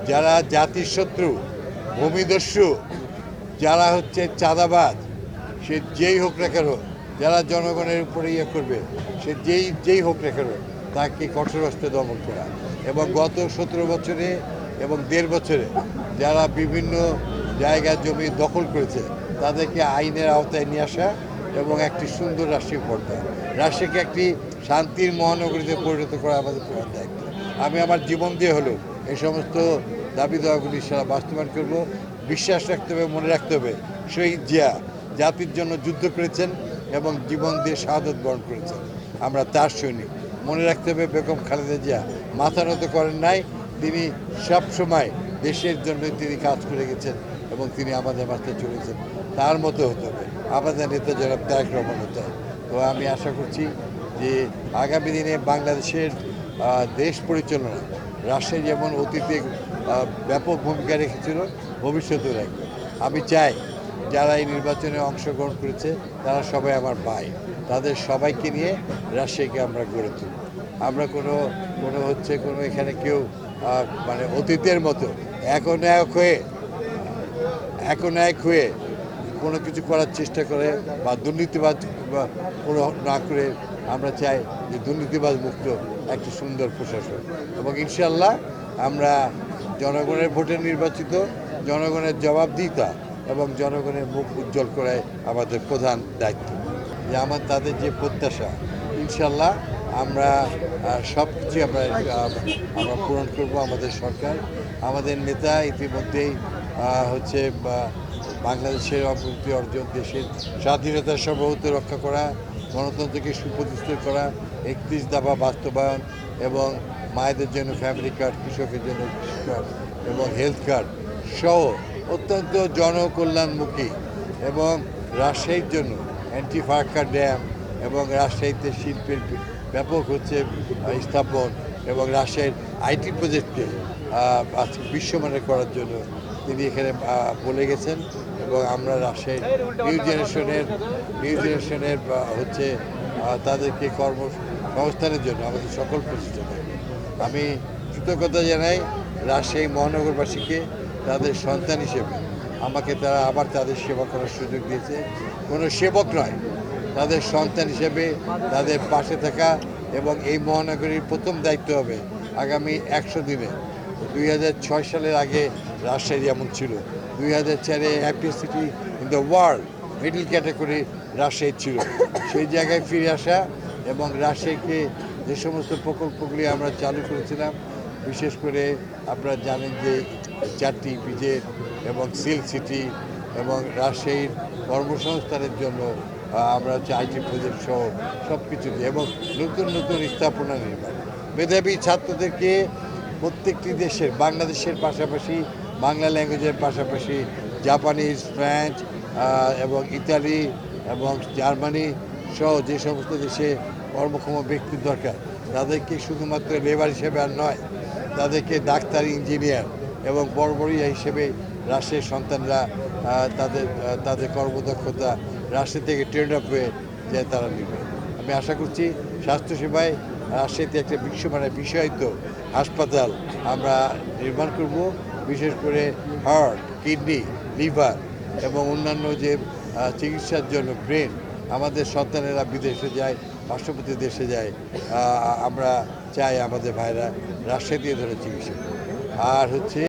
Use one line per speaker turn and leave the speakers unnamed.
যারা জাতির শত্রু, ভূমিদস্যু, যারা হচ্ছে চাঁদাবাজ, সে যেই হোক না কেন, যারা জনগণের উপরে ইয়ে করবে, সে যেই হোক না কেন, তাকে কঠোর হস্তে দমন করা। এবং গত 17 বছরে এবং 1.5 বছরে যারা বিভিন্ন জায়গা জমি দখল করেছে, তাদেরকে আইনের আওতায় নিয়ে আসা এবং একটি সুন্দর রাষ্ট্রীয় পর্দা, রাষ্ট্রকে একটি শান্তির মহানগরীতে পরিণত করা আমাদের প্রধান দায়িত্ব। আমি আমার জীবন দিয়ে হলেও এই সমস্ত দাবি দেওয়াগুলি সারা বাস্তবায়ন করব। বিশ্বাস রাখতে হবে, মনে রাখতে হবে, শহীদ জিয়া জাতির জন্য যুদ্ধ করেছেন এবং জীবন দিয়ে শাহাদত বরণ করেছেন। আমরা তার সৈনিক। মনে রাখতে হবে, বেগম খালেদা জিয়া মাথা নত করেন নাই। তিনি সবসময় দেশের জন্য তিনি কাজ করে গেছেন এবং তিনি আমাদের মাঝে চলেছেন। তার মতো হতে হবে, আমাদের নেতা জনাব তারেক রহমান হতে হবে। তো আমি আশা করছি যে আগামী দিনে বাংলাদেশের দেশ পরিচালনা রাষ্ট্রে যেমন অতীতে ব্যাপক ভূমিকা রেখেছিল, ভবিষ্যতেও রাখবে। আমি চাই যারা এই নির্বাচনে অংশগ্রহণ করেছে তারা সবাই আমার ভাই, তাদের সবাইকে নিয়ে রাজশাহীকে আমরা গড়ে তুলব। আমরা কোনো এখানে কেউ মানে অতীতের মতো একনায়ক হয়ে কোনো কিছু করার চেষ্টা করে বা দুর্নীতিবাজ কোনো না করে আমরা চাই যে দুর্নীতিবাজ মুক্ত একটি সুন্দর প্রশাসন। এবং ইনশাল্লাহ আমরা জনগণের ভোটে নির্বাচিত, জনগণের জবাবদিহিতা এবং জনগণের মুখ উজ্জ্বল করাই আমাদের প্রধান দায়িত্ব। যে তাদের যে প্রত্যাশা, ইনশাল্লাহ আমরা সব কিছু আমরা পূরণ করব। আমাদের সরকার, আমাদের নেতা ইতিমধ্যেই হচ্ছে বাংলাদেশের অগ্রগতি অর্জন, দেশের স্বাধীনতার সার্বভৌমত্ব রক্ষা করা, গণতন্ত্রকে সুপ্রতিষ্ঠিত করা, 31 দফা বাস্তবায়ন এবং মায়েদের জন্য ফ্যামিলি কার্ড, কৃষকের জন্য কৃষি কার্ড এবং হেলথ কার্ড সহ অত্যন্ত জনকল্যাণমুখী এবং রাজশাহীর জন্য অ্যান্টি ফারাক্কা ড্যাম এবং রাজশাহীতে শিল্পের ব্যাপক হচ্ছে স্থাপন এবং রাজশাহীর আইটি প্রজেক্টকে আজকে বিশ্বমানের করার জন্য তিনি এখানে বলে গেছেন। এবং আমরা রাজশাহীর নিউ জেনারেশনের হচ্ছে তাদেরকে কর্মসংস্থানের জন্য আমাদের সকল প্রচেষ্টা থাকবে। আমি কৃতজ্ঞতা জানাই রাজশাহী মহানগরবাসীকে, তাদের সন্তান হিসেবে আমাকে তারা আবার তাদের সেবা করার সুযোগ দিয়েছে। কোনো সেবক নয়, তাদের সন্তান হিসেবে তাদের পাশে থাকা। এবং এই মহানগরীর প্রথম দায়িত্ব হবে আগামী 100 দিনে 2006 সালের আগে রাজশাহী যেমন ছিল, 2004-এ happiest city in the world middle category Rajshahi ছিল, সেই জায়গায় ফিরে আসা এবং রাজশাহীকে যে সমস্ত প্রকল্পগুলি আমরা চালু করেছিলাম, বিশেষ করে আপনারা জানেন যে 4টি ইপিজেড এবং সিল্ক সিটি এবং রাজশাহীর কর্মসংস্থানের জন্য আমরা হচ্ছে আইটি প্রজেক্ট সহ সব কিছু দিয়ে এবং নতুন স্থাপনা নির্মাণ, মেধাবী ছাত্রদেরকে প্রত্যেকটি দেশের, বাংলাদেশের পাশাপাশি বাংলা ল্যাঙ্গুয়েজের পাশাপাশি জাপানিজ, ফ্রেঞ্চ এবং ইতালি এবং জার্মানি সহ যে সমস্ত দেশে কর্মক্ষম ব্যক্তির দরকার, তাদেরকে শুধুমাত্র লেবার হিসেবে আর নয়, তাদেরকে ডাক্তার, ইঞ্জিনিয়ার এবং বড় হিসেবে রাষ্ট্রের সন্তানরা তাদের কর্মদক্ষতা রাষ্ট্র থেকে ট্রেন্ড আপ হয়ে যায় তারা নেবে। আমি আশা করছি স্বাস্থ্যসেবায় রাজশাহীতে একটা বিশ্বমানের বিষায়িত হাসপাতাল আমরা নির্মাণ করব, বিশেষ করে হার্ট, কিডনি, লিভার এবং অন্যান্য যে চিকিৎসার জন্য ব্রেন। আমাদের সন্তানেরা বিদেশে যায়, পার্শ্ববর্তী দেশে যায়, আমরা চাই আমাদের ভাইরা রাজশাহী দিয়ে ধরে চিকিৎসা। আর হচ্ছে